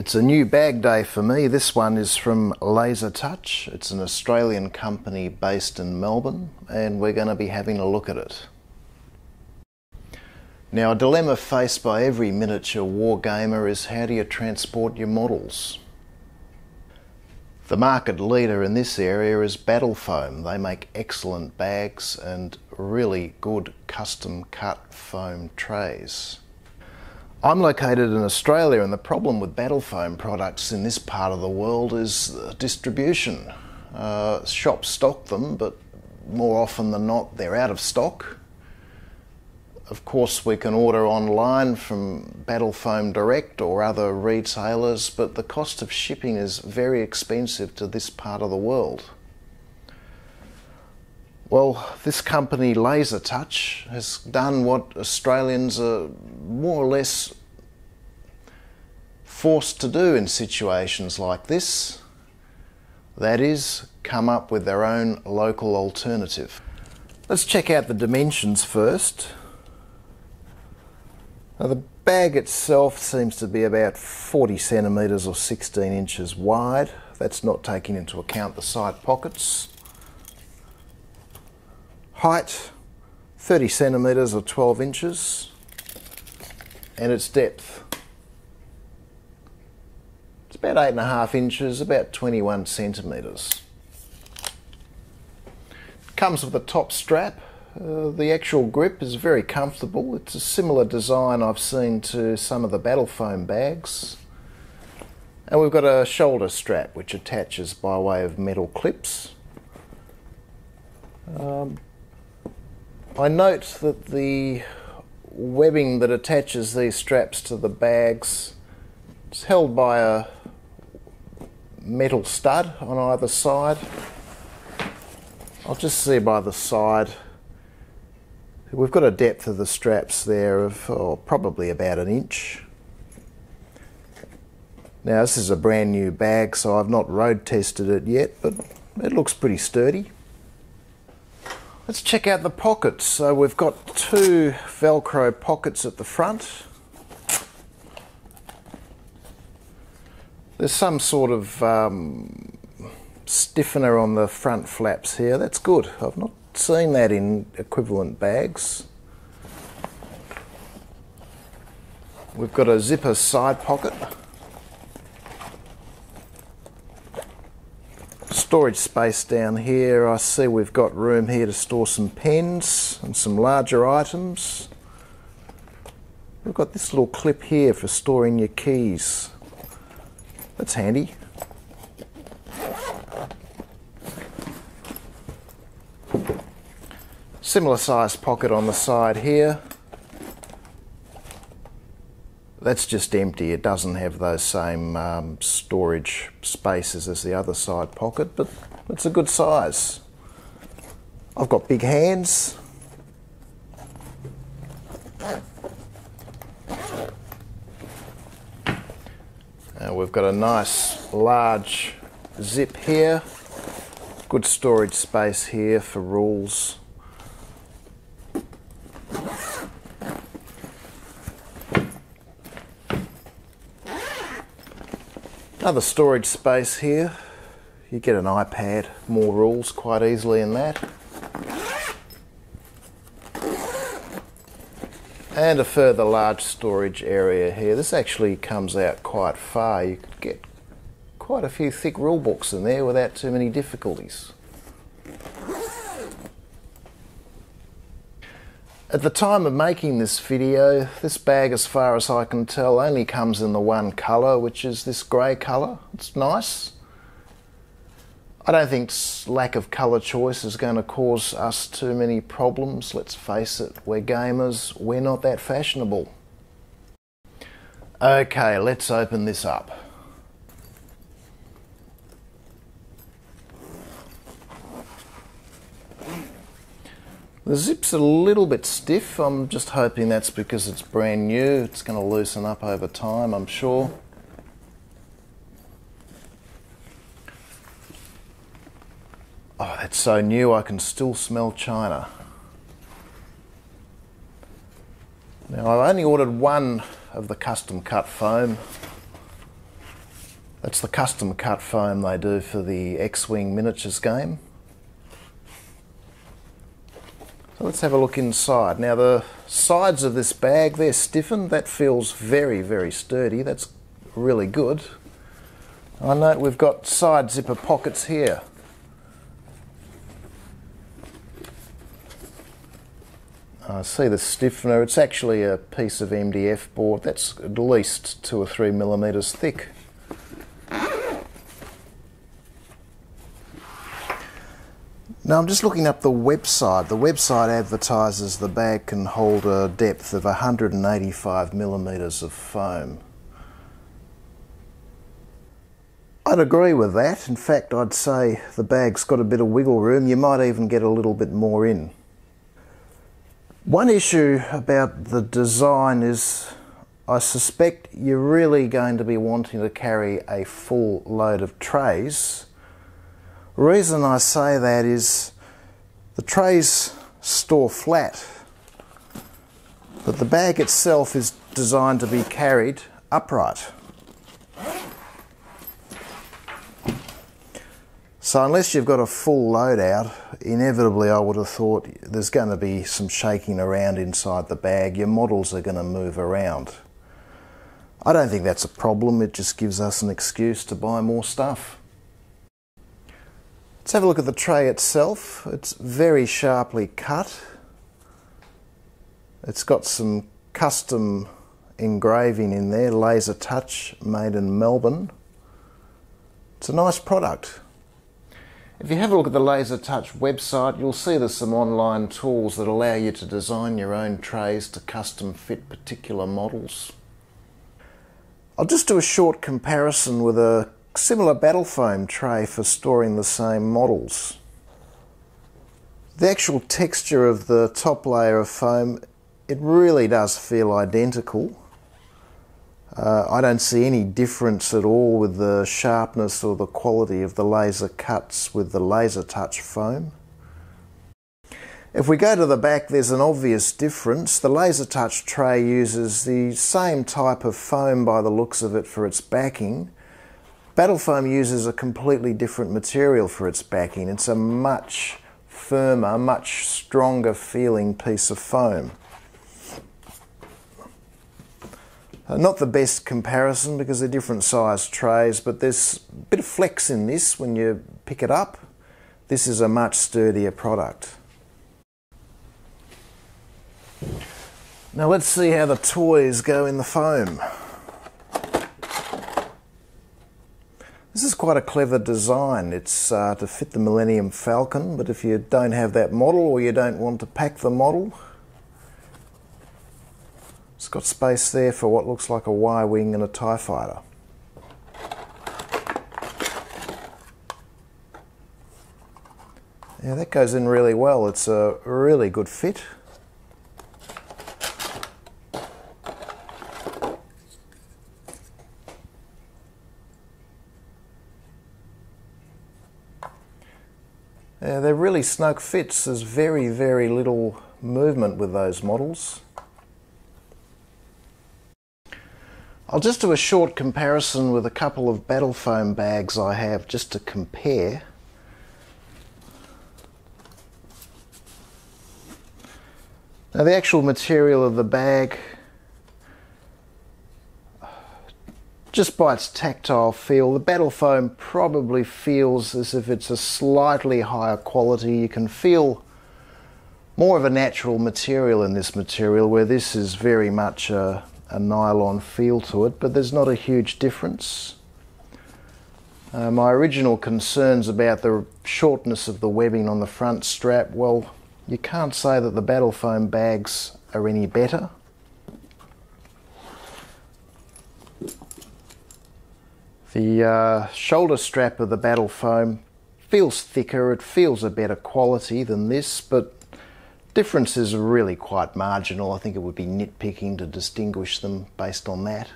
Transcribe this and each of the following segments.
It's a new bag day for me. This one is from Lasertouch. It's an Australian company based in Melbourne, and we're going to be having a look at it. Now, a dilemma faced by every miniature wargamer is how do you transport your models? The market leader in this area is Battle Foam. They make excellent bags and really good custom cut foam trays. I'm located in Australia, and the problem with Battle Foam products in this part of the world is distribution. Shops stock them, but more often than not they're out of stock. Of course, we can order online from Battle Foam Direct or other retailers, but the cost of shipping is very expensive to this part of the world. Well, this company Lasertouch has done what Australians are more or less forced to do in situations like this. That is, come up with their own local alternative. Let's check out the dimensions first. Now, the bag itself seems to be about 40 centimetres or 16 inches wide. That's not taking into account the side pockets. Height, 30 centimetres or 12 inches. And its depth, it's about 8.5 inches, about 21 centimetres. Comes with a top strap. The actual grip is very comfortable. It's a similar design I've seen to some of the Battle Foam bags. And we've got a shoulder strap which attaches by way of metal clips. I note that the webbing that attaches these straps to the bags is held by a metal stud on either side. I'll just see by the side. We've got a depth of the straps there of probably about 1 inch. Now, this is a brand new bag, so I've not road tested it yet, but it looks pretty sturdy. Let's check out the pockets. So we've got 2 Velcro pockets at the front. There's some sort of stiffener on the front flaps here. That's good. I've not seen that in equivalent bags. We've got a zipper side pocket. Storage space down here. I see we've got room here to store some pens and some larger items. We've got this little clip here for storing your keys. That's handy. Similar sized pocket on the side here. That's just empty. It doesn't have those same storage spaces as the other side pocket, but it's a good size. I've got big hands. We've got a nice large zip here. Good storage space here for rules. Another storage space here. You get an iPad, more rules quite easily in that. And a further large storage area here. This actually comes out quite far. You could get quite a few thick rule books in there without too many difficulties. At the time of making this video, this bag, as far as I can tell, only comes in the one colour, which is this grey colour. It's nice. I don't think lack of colour choice is going to cause us too many problems. Let's face it, we're gamers, we're not that fashionable. Okay, let's open this up. The zip's a little bit stiff. I'm just hoping that's because it's brand new. It's going to loosen up over time, I'm sure. Oh, that's so new I can still smell China. Now, I've only ordered one of the custom cut foam. That's the custom cut foam they do for the X-Wing miniatures game. So let's have a look inside. Now the sides of this bag, they're stiffened. That feels very, very sturdy. That's really good. I note we've got side zipper pockets here. I see the stiffener. It's actually a piece of MDF board. That's at least 2 or 3 millimeters thick. Now I'm just looking up the website. The website advertises the bag can hold a depth of 185 millimeters of foam. I'd agree with that. In fact, I'd say the bag's got a bit of wiggle room. You might even get a little bit more in. One issue about the design is I suspect you're really going to be wanting to carry a full load of trays. The reason I say that is the trays store flat, but the bag itself is designed to be carried upright. So unless you've got a full load out, inevitably I would have thought there's going to be some shaking around inside the bag. Your models are going to move around. I don't think that's a problem. It just gives us an excuse to buy more stuff. Let's have a look at the tray itself. It's very sharply cut. It's got some custom engraving in there, Lasertouch, made in Melbourne. It's a nice product. If you have a look at the Lasertouch website, you'll see there's some online tools that allow you to design your own trays to custom fit particular models. I'll just do a short comparison with a similar battle foam tray for storing the same models. The actual texture of the top layer of foam, it really does feel identical. I don't see any difference at all with the sharpness or the quality of the laser cuts with the Lasertouch foam. If we go to the back, there's an obvious difference. The Lasertouch tray uses the same type of foam by the looks of it for its backing. Battle foam uses a completely different material for its backing. It's a much firmer, much stronger feeling piece of foam. Not the best comparison because they're different size trays, but there's a bit of flex in this when you pick it up. This is a much sturdier product. Now let's see how the toys go in the foam. This is quite a clever design. It's to fit the Millennium Falcon, but if you don't have that model or you don't want to pack the model, it's got space there for what looks like a Y-wing and a TIE fighter. Yeah, that goes in really well. It's a really good fit. Yeah, they're really snug fits. There's very, very little movement with those models. I'll just do a short comparison with a couple of battle foam bags I have just to compare. Now the actual material of the bag, just by its tactile feel, the battle foam probably feels as if it's a slightly higher quality. You can feel more of a natural material in this material, where this is very much a nylon feel to it, but there's not a huge difference. My original concerns about the shortness of the webbing on the front strap, well, you can't say that the battle foam bags are any better. The shoulder strap of the battle foam feels thicker, it feels a better quality than this, but differences are really quite marginal. I think it would be nitpicking to distinguish them based on that.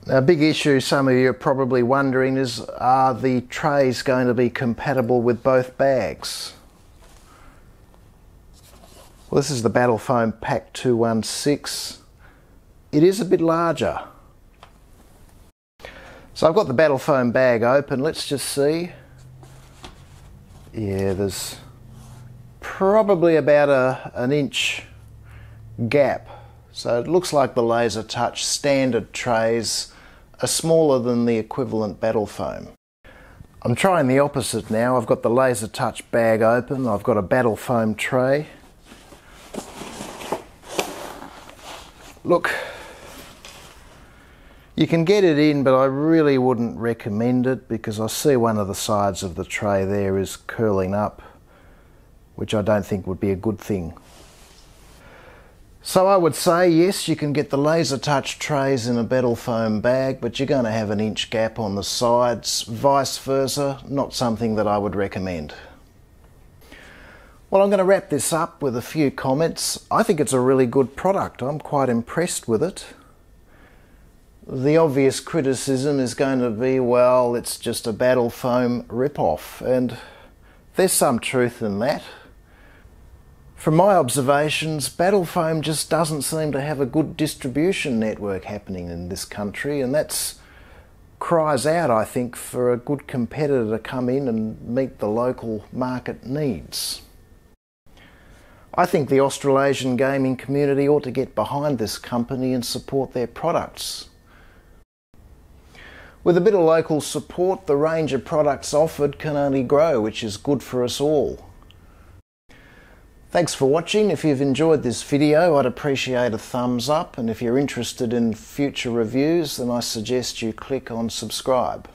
Now, a big issue some of you are probably wondering is, are the trays going to be compatible with both bags? Well, this is the Battle Foam Pack 216. It is a bit larger. So I've got the battle foam bag open. Let's just see. Yeah, there's probably about an inch gap. So it looks like the Lasertouch standard trays are smaller than the equivalent battle foam. I'm trying the opposite now. I've got the Lasertouch bag open. I've got a battle foam tray. Look, you can get it in, but I really wouldn't recommend it because I see one of the sides of the tray there is curling up, which I don't think would be a good thing. So I would say, yes, you can get the Lasertouch trays in a battle foam bag, but you're going to have an inch gap on the sides. Vice versa, not something that I would recommend. Well, I'm going to wrap this up with a few comments. I think it's a really good product. I'm quite impressed with it. The obvious criticism is going to be, well, it's just a battle foam rip-off, and there's some truth in that. From my observations, battle foam just doesn't seem to have a good distribution network happening in this country, and that cries out, I think, for a good competitor to come in and meet the local market needs. I think the Australasian gaming community ought to get behind this company and support their products. With a bit of local support, the range of products offered can only grow, which is good for us all. Thanks for watching. If you've enjoyed this video, I'd appreciate a thumbs up, and if you're interested in future reviews, then I suggest you click on subscribe.